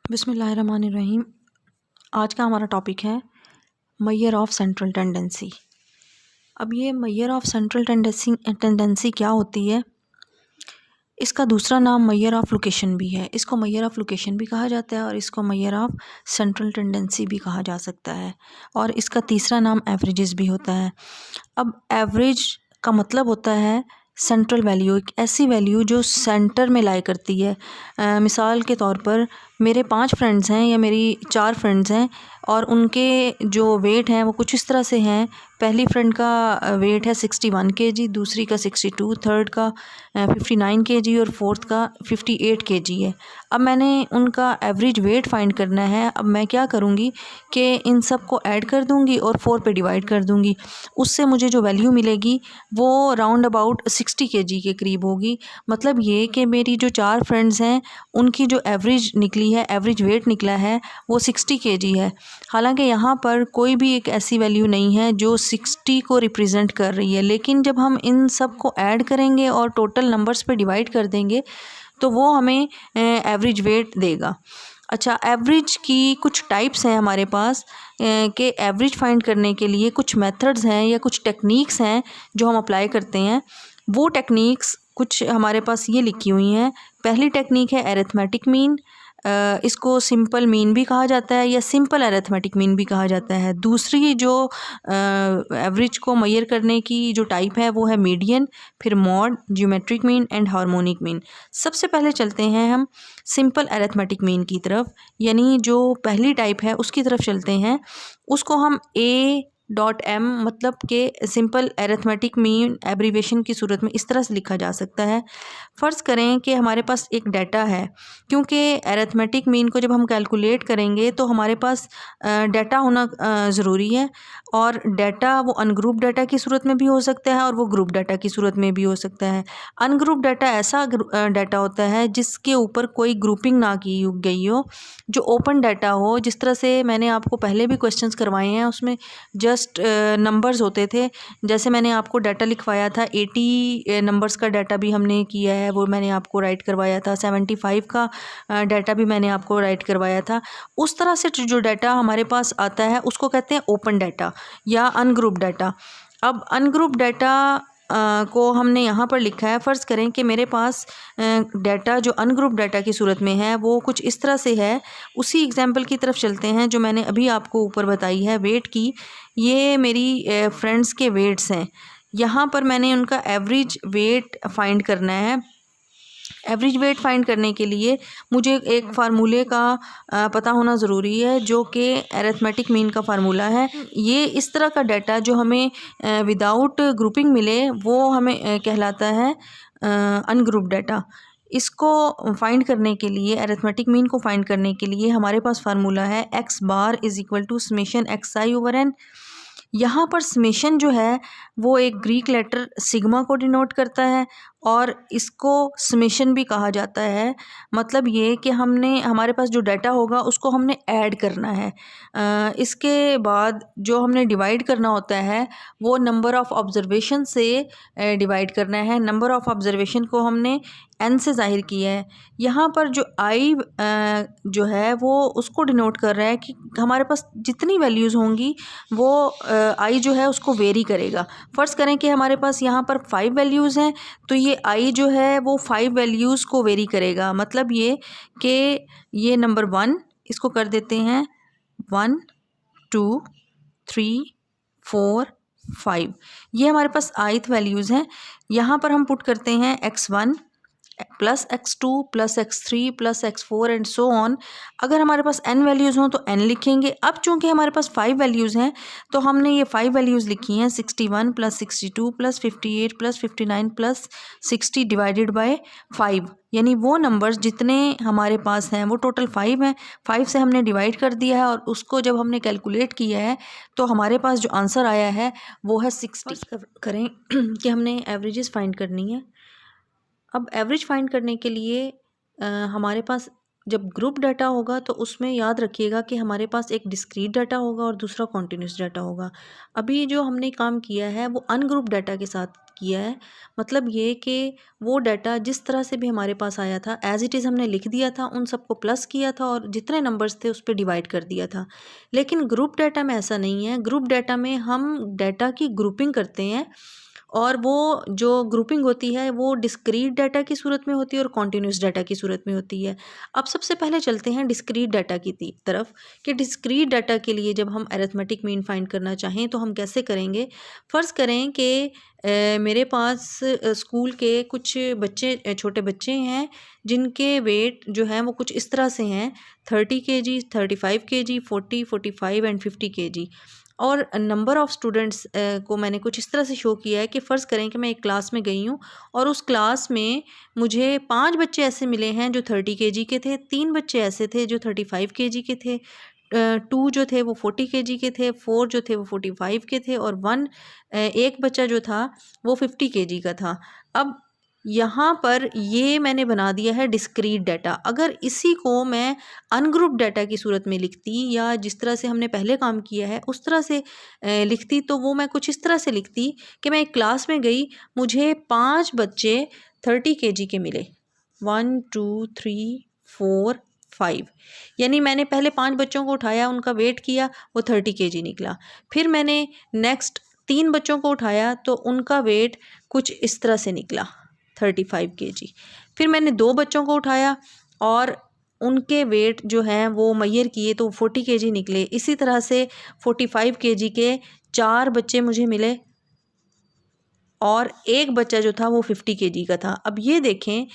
बिस्मिल्लाहिर्रहमानिर्रहीम। आज का हमारा टॉपिक है मेजर ऑफ सेंट्रल टेंडेंसी। अब ये मेजर ऑफ सेंट्रल टेंडेंसी क्या होती है? इसका दूसरा नाम मेजर ऑफ लोकेशन भी है। इसको मेजर ऑफ लोकेशन भी कहा जाता है और इसको मेजर ऑफ सेंट्रल टेंडेंसी भी कहा जा सकता है, और इसका तीसरा नाम एवरेजेस भी होता है। अब एवरेज का मतलब होता है सेंट्रल वैल्यू, एक ऐसी वैल्यू जो सेंटर में लाई करती है। मिसाल के तौर पर मेरे 5 फ्रेंड्स हैं या मेरी 4 फ्रेंड्स हैं और उनके जो वेट हैं वो कुछ इस तरह से हैं। पहली फ्रेंड का वेट है 61 kg, दूसरी का 62, थर्ड का 59 kg और फोर्थ का 58 kg है। अब मैंने उनका एवरेज वेट फाइंड करना है। अब मैं क्या करूँगी कि इन सब को ऐड कर दूँगी और 4 पे डिवाइड कर दूँगी। उससे मुझे जो वैल्यू मिलेगी वो राउंड अबाउट 60 kg के करीब होगी। मतलब ये कि मेरी जो 4 फ्रेंड्स हैं उनकी जो एवरेज निकली है, एवरेज वेट निकला है वो 60 kg है। हालांकि यहाँ पर कोई भी एक ऐसी वैल्यू नहीं है जो 60 को रिप्रेजेंट कर रही है, लेकिन जब हम इन सब को ऐड करेंगे और टोटल नंबर्स पे डिवाइड कर देंगे तो वो हमें एवरेज वेट देगा। अच्छा, एवरेज की कुछ टाइप्स हैं हमारे पास कि एवरेज फाइंड करने के लिए कुछ मेथड्स हैं या कुछ टेक्निक्स हैं जो हम अप्लाई करते हैं। वो टेक्निक्स कुछ हमारे पास ये लिखी हुई हैं। पहली टेक्निक है अरिथमेटिक मीन। इसको सिंपल मीन भी कहा जाता है या सिंपल अरिथमेटिक मीन भी कहा जाता है। दूसरी जो एवरेज को मेजर करने की जो टाइप है वो है मीडियन, फिर mod, geometric mean and harmonic mean. सबसे पहले चलते हैं हम सिंपल अरिथमेटिक मीन की तरफ, यानी जो पहली टाइप है उसकी तरफ चलते हैं। उसको हम A.M मतलब के सिंपल अरिथमेटिक मीन एब्रीवेशन की सूरत में इस तरह से लिखा जा सकता है। फ़र्ज़ करें कि हमारे पास एक डाटा है, क्योंकि अरिथमेटिक मीन को जब हम कैलकुलेट करेंगे तो हमारे पास डाटा होना ज़रूरी है, और डाटा वो अनग्रुप डाटा की सूरत में भी हो सकता है और वो ग्रुप डाटा की सूरत में भी हो सकता है। अनग्रुप डाटा ऐसा डाटा होता है जिसके ऊपर कोई ग्रुपिंग ना की गई हो, जो ओपन डाटा हो। जिस तरह से मैंने आपको पहले भी क्वेश्चंस करवाए हैं उसमें जस्ट नंबर्स होते थे। जैसे मैंने आपको डाटा लिखवाया था 80 नंबर्स का डाटा भी हमने किया है, वो मैंने आपको राइट करवाया था। 75 का डाटा भी मैंने आपको राइट करवाया था। उस तरह से जो डाटा हमारे पास आता है उसको कहते हैं ओपन डाटा या अनग्रुप डाटा। अब अनग्रुप डाटा को हमने यहाँ पर लिखा है। फ़र्ज़ करें कि मेरे पास डाटा जो अनग्रुप डाटा की सूरत में है वो कुछ इस तरह से है। उसी एग्जांपल की तरफ चलते हैं जो मैंने अभी आपको ऊपर बताई है वेट की। ये मेरी फ्रेंड्स के वेट्स हैं। यहाँ पर मैंने उनका एवरेज वेट फाइंड करना है। एवरेज वेट फाइंड करने के लिए मुझे एक फार्मूले का पता होना ज़रूरी है, जो कि अरिथमेटिक मीन का फार्मूला है। ये इस तरह का डाटा जो हमें विदाउट ग्रुपिंग मिले वो हमें कहलाता है अनग्रुप डाटा। इसको फाइंड करने के लिए, अरिथमेटिक मीन को फाइंड करने के लिए हमारे पास फार्मूला है x bar is equal to summation xi over n। यहाँ पर समेशन जो है वो एक ग्रीक लेटर सिग्मा को डिनोट करता है और इसको समेशन भी कहा जाता है। मतलब ये कि हमने हमारे पास जो डाटा होगा उसको हमने ऐड करना है। इसके बाद जो हमने डिवाइड करना होता है वो नंबर ऑफ़ ऑब्ज़र्वेशन से डिवाइड करना है। नंबर ऑफ़ ऑब्ज़र्वेशन को हमने n से ज़ाहिर किया है। यहाँ पर जो i जो है वो उसको डिनोट कर रहा है कि हमारे पास जितनी वैल्यूज़ होंगी वो i जो है उसको वेरी करेगा। फ़र्ज़ करें कि हमारे पास यहाँ पर 5 वैल्यूज़ हैं, तो ये i जो है वो 5 वैल्यूज़ को वेरी करेगा। मतलब ये कि ये नंबर 1 इसको कर देते हैं 1 2 3 4 5। ये हमारे पास ith वैल्यूज़ हैं। यहाँ पर हम पुट करते हैं x1 plus x2 plus x3 plus x4 and so on. अगर हमारे पास n वैल्यूज़ हों तो n लिखेंगे। अब चूँकि हमारे पास 5 वैल्यूज़ हैं तो हमने ये 5 वैल्यूज़ लिखी हैं 61 plus 62 plus 58 plus 59 plus 60 divided by 5। यानी वो नंबर्स जितने हमारे पास हैं वो टोटल 5 हैं। 5 से हमने डिवाइड कर दिया है और उसको जब हमने कैलकुलेट किया है तो हमारे पास जो आंसर आया है वो है 60। करें कि हमने एवरेजेस फाइंड करनी है। अब एवरेज फाइंड करने के लिए हमारे पास जब ग्रुप डाटा होगा तो उसमें याद रखिएगा कि हमारे पास एक डिस्क्रीट डाटा होगा और दूसरा कॉन्टीन्यूस डाटा होगा। अभी जो हमने काम किया है वो अनग्रुप डाटा के साथ किया है, मतलब ये कि वो डाटा जिस तरह से भी हमारे पास आया था एज इट इज़ हमने लिख दिया था, उन सबको प्लस किया था और जितने नंबर्स थे उस पर डिवाइड कर दिया था। लेकिन ग्रुप डाटा में ऐसा नहीं है। ग्रुप डाटा में हम डाटा की ग्रुपिंग करते हैं और वो जो ग्रुपिंग होती है वो डिस्क्रीट डाटा की सूरत में होती है और कॉन्टीन्यूस डाटा की सूरत में होती है। अब सबसे पहले चलते हैं डिस्क्रीट डाटा की तरफ कि डिस्क्रीट डाटा के लिए जब हम अरिथमेटिक मीन फाइंड करना चाहें तो हम कैसे करेंगे। फ़र्ज़ करें कि मेरे पास स्कूल के कुछ बच्चे छोटे बच्चे हैं जिनके वेट जो है वो कुछ इस तरह से हैं 30 kg, 35 kg, 40, 45 एंड 50 kg। और नंबर ऑफ़ स्टूडेंट्स को मैंने कुछ इस तरह से शो किया है कि फ़र्ज़ करें कि मैं एक क्लास में गई हूँ और उस क्लास में मुझे 5 बच्चे ऐसे मिले हैं जो 30 केजी के थे, 3 बच्चे ऐसे थे जो 35 केजी के थे, 2 जो थे वो 40 केजी के थे, 4 जो थे वो 45 के थे और 1 बच्चा जो था वो 50 केजी का था। अब यहाँ पर ये मैंने बना दिया है डिस्क्रीट डाटा। अगर इसी को मैं अनग्रुप डाटा की सूरत में लिखती या जिस तरह से हमने पहले काम किया है उस तरह से लिखती तो वो मैं कुछ इस तरह से लिखती कि मैं एक क्लास में गई, मुझे 5 बच्चे 30 केजी के मिले, 1 2 3 4 5। यानी मैंने पहले 5 बच्चों को उठाया, उनका वेट किया, वो 30 केजी निकला। फिर मैंने नेक्स्ट 3 बच्चों को उठाया तो उनका वेट कुछ इस तरह से निकला 35 केजी। फिर मैंने 2 बच्चों को उठाया और उनके वेट जो हैं वो मेजर किए तो 40 केजी निकले। इसी तरह से 45 केजी के 4 बच्चे मुझे मिले और एक बच्चा जो था वो 50 केजी का था। अब ये देखें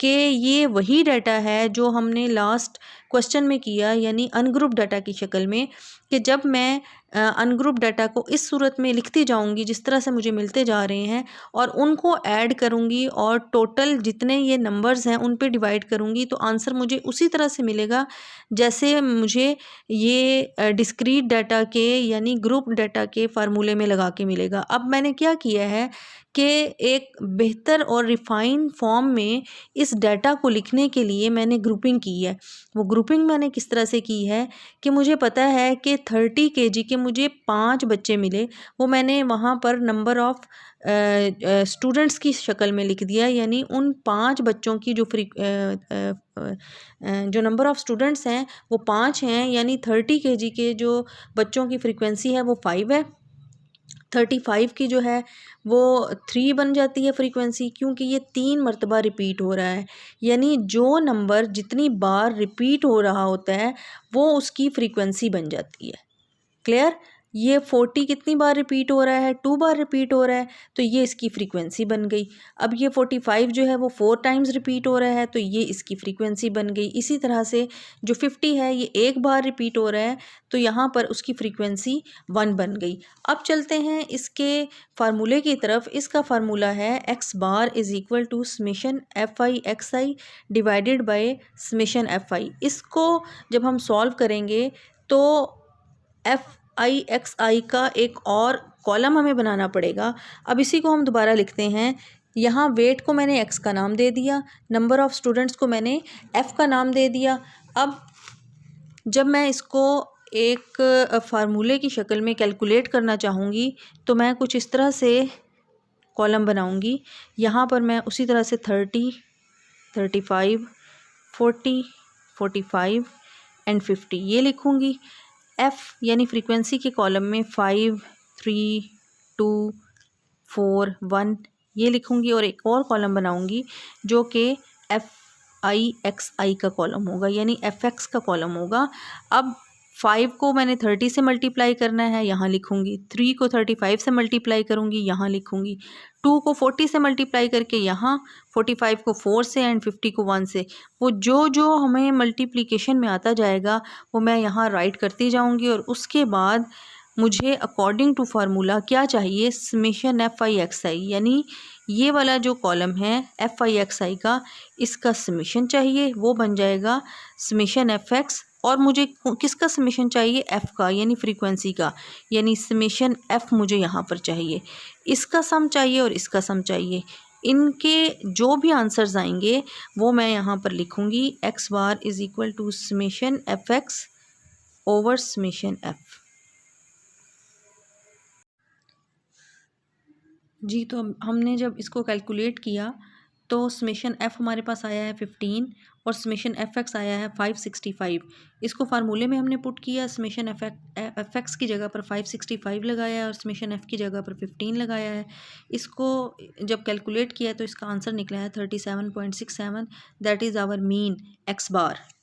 कि ये वही डाटा है जो हमने लास्ट क्वेश्चन में किया, यानी अनग्रुप डाटा की शक्ल में, कि जब मैं अनग्रुप डाटा को इस सूरत में लिखती जाऊंगी जिस तरह से मुझे मिलते जा रहे हैं और उनको ऐड करूंगी और टोटल जितने ये नंबर्स हैं उन पे डिवाइड करूंगी तो आंसर मुझे उसी तरह से मिलेगा जैसे मुझे ये डिस्क्रीट डाटा के यानी ग्रुप डाटा के फार्मूले में लगा के मिलेगा। अब मैंने क्या किया है कि एक बेहतर और रिफाइंड फॉर्म में इस डाटा को लिखने के लिए मैंने ग्रुपिंग की है। वो ग्रुपिंग मैंने किस तरह से की है कि मुझे पता है कि 30 केजी के मुझे 5 बच्चे मिले, वो मैंने वहाँ पर नंबर ऑफ़ स्टूडेंट्स की शक्ल में लिख दिया, यानी उन 5 बच्चों की जो नंबर ऑफ़ स्टूडेंट्स हैं वो 5 हैं, यानी 30 केजी के जो बच्चों की फ्रीक्वेंसी है वो 5 है। 35 की जो है वो 3 बन जाती है फ्रीक्वेंसी, क्योंकि ये 3 मरतबा रिपीट हो रहा है, यानी जो नंबर जितनी बार रिपीट हो रहा होता है वो उसकी फ्रीक्वेंसी बन जाती है। क्लियर? ये 40 कितनी बार रिपीट हो रहा है, 2 बार रिपीट हो रहा है, तो ये इसकी फ्रीक्वेंसी बन गई। अब ये 45 जो है वो 4 टाइम्स रिपीट हो रहा है तो ये इसकी फ्रीक्वेंसी बन गई। इसी तरह से जो 50 है ये एक बार रिपीट हो रहा है तो यहाँ पर उसकी फ्रीक्वेंसी 1 बन गई। अब चलते हैं इसके फार्मूले की तरफ। इसका फार्मूला है x bar is equal to summation f i x i divided by summation f i. इसको जब हम सॉल्व करेंगे तो एफ आई एक्स आई का एक और कॉलम हमें बनाना पड़ेगा। अब इसी को हम दोबारा लिखते हैं। यहाँ वेट को मैंने एक्स का नाम दे दिया, नंबर ऑफ़ स्टूडेंट्स को मैंने एफ़ का नाम दे दिया। अब जब मैं इसको एक फार्मूले की शक्ल में कैलकुलेट करना चाहूँगी तो मैं कुछ इस तरह से कॉलम बनाऊँगी। यहाँ पर मैं उसी तरह से 30, 35, 40, 45 एंड 50 ये लिखूँगी। एफ़ यानी फ्रीक्वेंसी के कॉलम में 5, 3, 2, 4, 1 ये लिखूँगी और एक और कॉलम बनाऊँगी जो कि एफ आई एक्स आई का कॉलम होगा, यानी एफ एक्स का कॉलम होगा। अब 5 को मैंने 30 से मल्टीप्लाई करना है, यहाँ लिखूँगी। 3 को 35 से मल्टीप्लाई करूँगी, यहाँ लिखूँगी। 2 को 40 से मल्टीप्लाई करके यहाँ, 45 को 4 से एंड 50 को 1 से। वो जो जो हमें मल्टीप्लिकेशन में आता जाएगा वो मैं यहाँ राइट करती जाऊँगी और उसके बाद मुझे अकॉर्डिंग टू फार्मूला क्या चाहिए, समेशन एफ आई एक्स आई, यानी ये वाला जो कॉलम है एफ आई एक्स आई का, इसका समेशन चाहिए, वो बन जाएगा समेशन एफ एक्स। और मुझे किसका समेशन चाहिए, एफ़ का, यानी फ्रीक्वेंसी का, यानी समेशन एफ़ मुझे यहाँ पर चाहिए। इसका सम चाहिए और इसका सम चाहिए। इनके जो भी आंसर्स आएंगे वो मैं यहाँ पर लिखूँगी। X bar is equal to summation f x over summation f. जी, तो हमने जब इसको कैलकुलेट किया तो समेशन एफ़ हमारे पास आया है 15 और समेशन एफ एक्स आया है 565। इसको फार्मूले में हमने पुट किया, समेशन एफ एक्स की जगह पर 565 लगाया है और समेशन एफ़ की जगह पर 15 लगाया है। इसको जब कैलकुलेट किया तो इसका आंसर निकला है 37.67। That is our mean x bar.